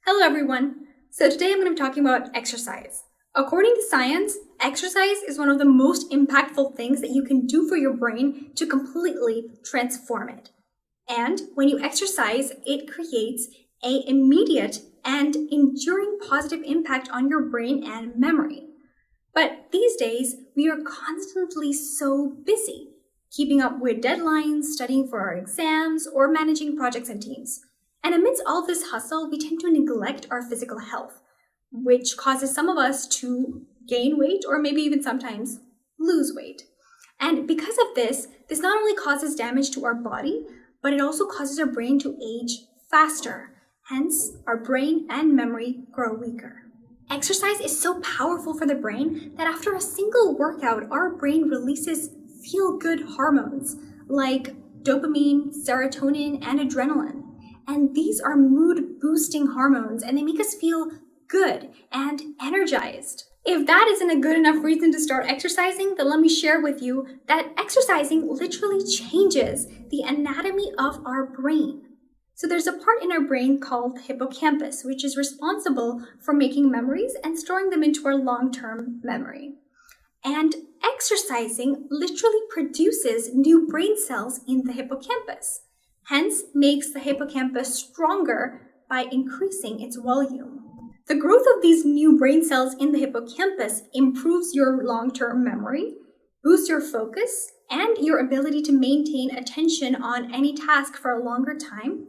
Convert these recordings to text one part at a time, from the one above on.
Hello everyone! So today I'm going to be talking about exercise. According to science, exercise is one of the most impactful things that you can do for your brain to completely transform it. And when you exercise, it creates an immediate and enduring positive impact on your brain and memory. But these days, we are constantly so busy, keeping up with deadlines, studying for our exams, or managing projects and teams. And amidst all this hustle, we tend to neglect our physical health, which causes some of us to gain weight or maybe even sometimes lose weight. And because of this not only causes damage to our body, but it also causes our brain to age faster. Hence, our brain and memory grow weaker. Exercise is so powerful for the brain that after a single workout, our brain releases feel-good hormones like dopamine, serotonin, and adrenaline. And these are mood-boosting hormones, and they make us feel good and energized. If that isn't a good enough reason to start exercising, then let me share with you that exercising literally changes the anatomy of our brain. So there's a part in our brain called the hippocampus, which is responsible for making memories and storing them into our long-term memory. And exercising literally produces new brain cells in the hippocampus. Hence, makes the hippocampus stronger by increasing its volume. The growth of these new brain cells in the hippocampus improves your long-term memory, boosts your focus, and your ability to maintain attention on any task for a longer time,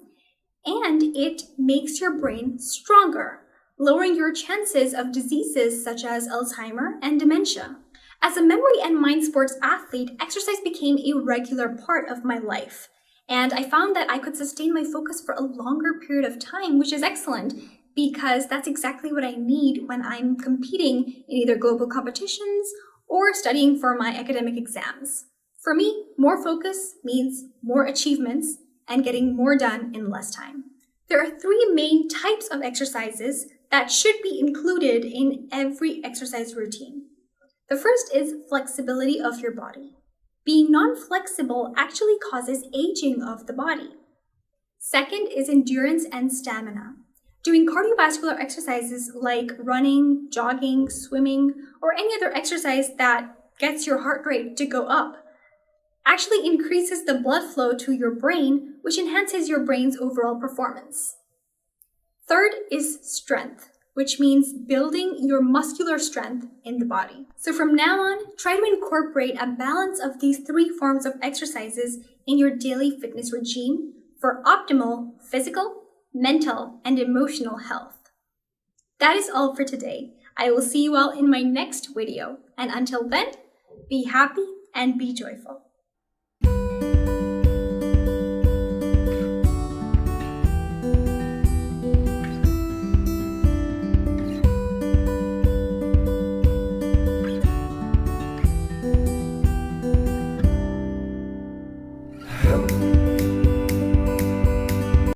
and it makes your brain stronger, lowering your chances of diseases such as Alzheimer's and dementia. As a memory and mind sports athlete, exercise became a regular part of my life. And I found that I could sustain my focus for a longer period of time, which is excellent because that's exactly what I need when I'm competing in either global competitions or studying for my academic exams. For me, more focus means more achievements and getting more done in less time. There are three main types of exercises that should be included in every exercise routine. The first is flexibility of your body. Being non-flexible actually causes aging of the body. Second is endurance and stamina. Doing cardiovascular exercises like running, jogging, swimming, or any other exercise that gets your heart rate to go up actually increases the blood flow to your brain, which enhances your brain's overall performance. Third is strength, which means building your muscular strength in the body. So from now on, try to incorporate a balance of these three forms of exercises in your daily fitness regime for optimal physical, mental, and emotional health. That is all for today. I will see you all in my next video. And until then, be happy and be joyful.